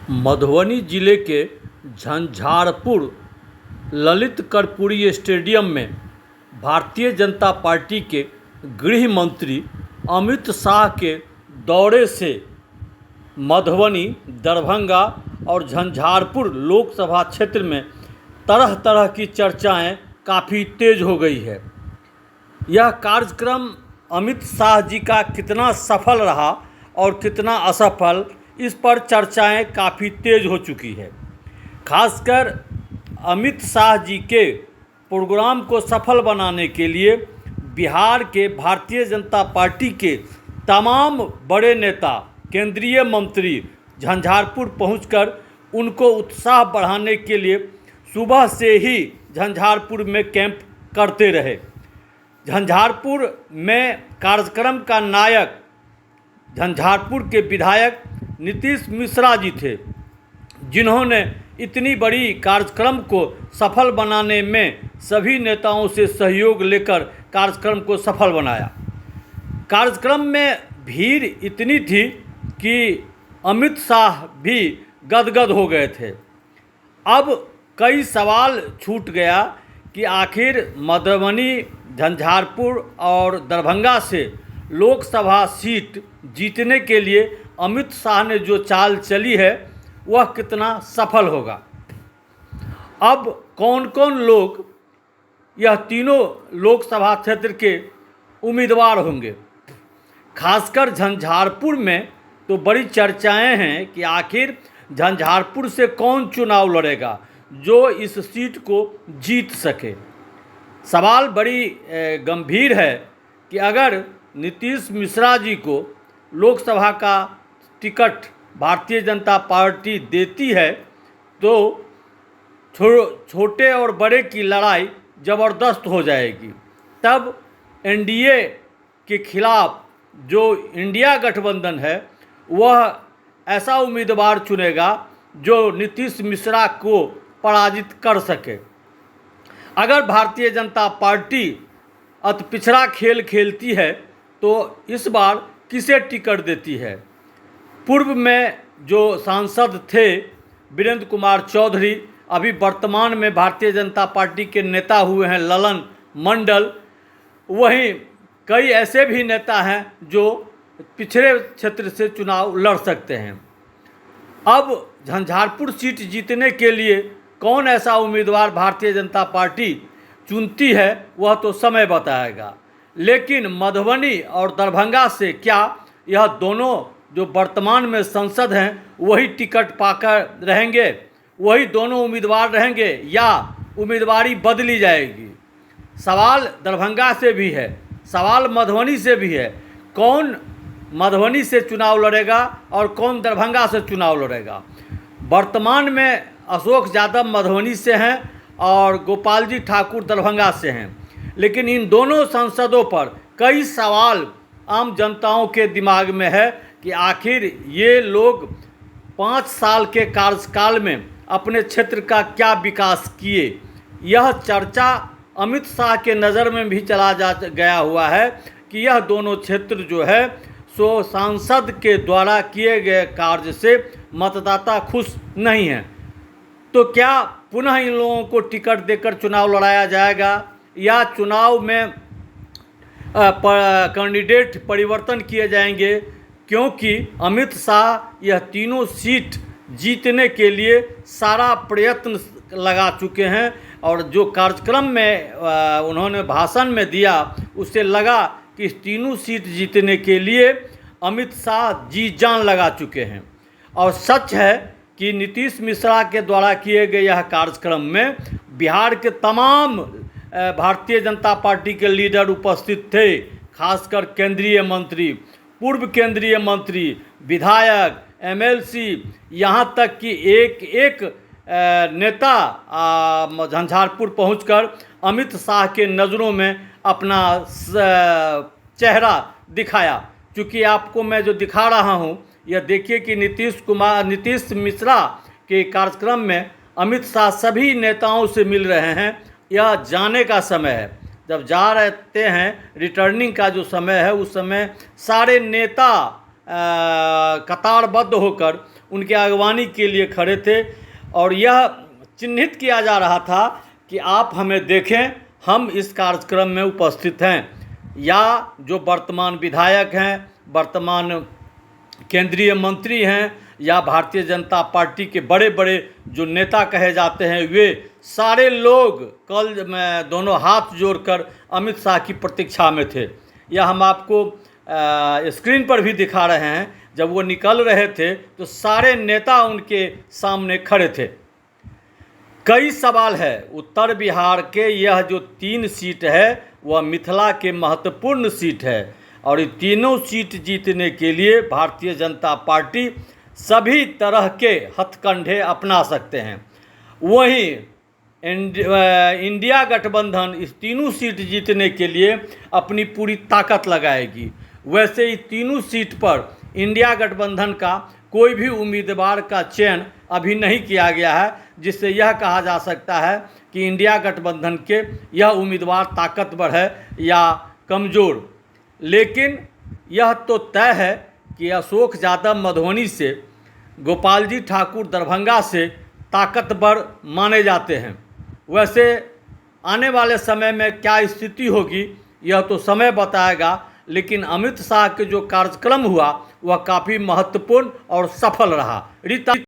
मधुबनी जिले के झंझारपुर ललित कर्पूरी स्टेडियम में भारतीय जनता पार्टी के गृह मंत्री अमित शाह के दौरे से मधुबनी, दरभंगा और झंझारपुर लोकसभा क्षेत्र में तरह तरह की चर्चाएं काफ़ी तेज हो गई है। यह कार्यक्रम अमित शाह जी का कितना सफल रहा और कितना असफल, इस पर चर्चाएं काफ़ी तेज हो चुकी है। खासकर अमित शाह जी के प्रोग्राम को सफल बनाने के लिए बिहार के भारतीय जनता पार्टी के तमाम बड़े नेता, केंद्रीय मंत्री झंझारपुर पहुंचकर उनको उत्साह बढ़ाने के लिए सुबह से ही झंझारपुर में कैंप करते रहे। झंझारपुर में कार्यक्रम का नायक झंझारपुर के विधायक नीतीश मिश्रा जी थे, जिन्होंने इतनी बड़ी कार्यक्रम को सफल बनाने में सभी नेताओं से सहयोग लेकर कार्यक्रम को सफल बनाया। कार्यक्रम में भीड़ इतनी थी कि अमित शाह भी गदगद हो गए थे। अब कई सवाल छूट गया कि आखिर मधुबनी, झंझारपुर और दरभंगा से लोकसभा सीट जीतने के लिए अमित शाह ने जो चाल चली है वह कितना सफल होगा। अब कौन कौन लोग यह तीनों लोकसभा क्षेत्र के उम्मीदवार होंगे। खासकर झंझारपुर में तो बड़ी चर्चाएं हैं कि आखिर झंझारपुर से कौन चुनाव लड़ेगा जो इस सीट को जीत सके। सवाल बड़ी गंभीर है कि अगर नीतीश मिश्रा जी को लोकसभा का टिकट भारतीय जनता पार्टी देती है तो छोटे और बड़े की लड़ाई ज़बरदस्त हो जाएगी। तब एनडीए के खिलाफ जो इंडिया गठबंधन है वह ऐसा उम्मीदवार चुनेगा जो नीतीश मिश्रा को पराजित कर सके। अगर भारतीय जनता पार्टी अति पिछड़ा खेल खेलती है तो इस बार किसे टिकट देती है। पूर्व में जो सांसद थे वीरेंद्र कुमार चौधरी, अभी वर्तमान में भारतीय जनता पार्टी के नेता हुए हैं ललन मंडल। वहीं कई ऐसे भी नेता हैं जो पिछड़े क्षेत्र से चुनाव लड़ सकते हैं। अब झंझारपुर सीट जीतने के लिए कौन ऐसा उम्मीदवार भारतीय जनता पार्टी चुनती है वह तो समय बताएगा। लेकिन मधुबनी और दरभंगा से क्या यह दोनों जो वर्तमान में सांसद हैं वही टिकट पाकर रहेंगे, वही दोनों उम्मीदवार रहेंगे या उम्मीदवारी बदली जाएगी। सवाल दरभंगा से भी है, सवाल मधुबनी से भी है। कौन मधुबनी से चुनाव लड़ेगा और कौन दरभंगा से चुनाव लड़ेगा। वर्तमान में अशोक यादव मधुबनी से हैं और गोपाल जी ठाकुर दरभंगा से हैं। लेकिन इन दोनों सांसदों पर कई सवाल आम जनताओं के दिमाग में है कि आखिर ये लोग 5 साल के कार्यकाल में अपने क्षेत्र का क्या विकास किए। यह चर्चा अमित शाह के नज़र में भी चला गया हुआ है कि यह दोनों क्षेत्र जो है सो सांसद के द्वारा किए गए कार्य से मतदाता खुश नहीं हैं। तो क्या पुनः इन लोगों को टिकट देकर चुनाव लड़ाया जाएगा या चुनाव में कैंडिडेट परिवर्तन किए जाएंगे, क्योंकि अमित शाह यह तीनों सीट जीतने के लिए सारा प्रयत्न लगा चुके हैं। और जो कार्यक्रम में उन्होंने भाषण में दिया उससे लगा कि इस तीनों सीट जीतने के लिए अमित शाह जी जान लगा चुके हैं। और सच है कि नीतीश मिश्रा के द्वारा किए गए यह कार्यक्रम में बिहार के तमाम भारतीय जनता पार्टी के लीडर उपस्थित थे। खासकर केंद्रीय मंत्री, पूर्व केंद्रीय मंत्री, विधायक, एमएलसी, यहाँ तक कि एक नेता झंझारपुर पहुंचकर अमित शाह के नज़रों में अपना चेहरा दिखाया। क्योंकि आपको मैं जो दिखा रहा हूँ यह देखिए कि नीतीश मिश्रा के कार्यक्रम में अमित शाह सभी नेताओं से मिल रहे हैं। यह जाने का समय है, जब जा रहते हैं रिटर्निंग का जो समय है उस समय सारे नेता कतारबद्ध होकर उनके अगवानी के लिए खड़े थे और यह चिन्हित किया जा रहा था कि आप हमें देखें, हम इस कार्यक्रम में उपस्थित हैं। या जो वर्तमान विधायक हैं, वर्तमान केंद्रीय मंत्री हैं या भारतीय जनता पार्टी के बड़े बड़े जो नेता कहे जाते हैं, वे सारे लोग कल दोनों हाथ जोड़कर अमित शाह की प्रतीक्षा में थे। यह हम आपको स्क्रीन पर भी दिखा रहे हैं। जब वो निकल रहे थे तो सारे नेता उनके सामने खड़े थे। कई सवाल है। उत्तर बिहार के यह जो 3 सीट है वह मिथिला के महत्वपूर्ण सीट है और ये तीनों सीट जीतने के लिए भारतीय जनता पार्टी सभी तरह के हथकंडे अपना सकते हैं। वहीं इंडिया गठबंधन इस तीनों सीट जीतने के लिए अपनी पूरी ताकत लगाएगी। वैसे ही तीनों सीट पर इंडिया गठबंधन का कोई भी उम्मीदवार का चयन अभी नहीं किया गया है, जिससे यह कहा जा सकता है कि इंडिया गठबंधन के यह उम्मीदवार ताकतवर है या कमज़ोर। लेकिन यह तो तय है कि अशोक यादव मधुबनी से, गोपाल जी ठाकुर दरभंगा से ताकतवर माने जाते हैं। वैसे आने वाले समय में क्या स्थिति होगी यह तो समय बताएगा, लेकिन अमित शाह के जो कार्यक्रम हुआ वह काफ़ी महत्वपूर्ण और सफल रहा।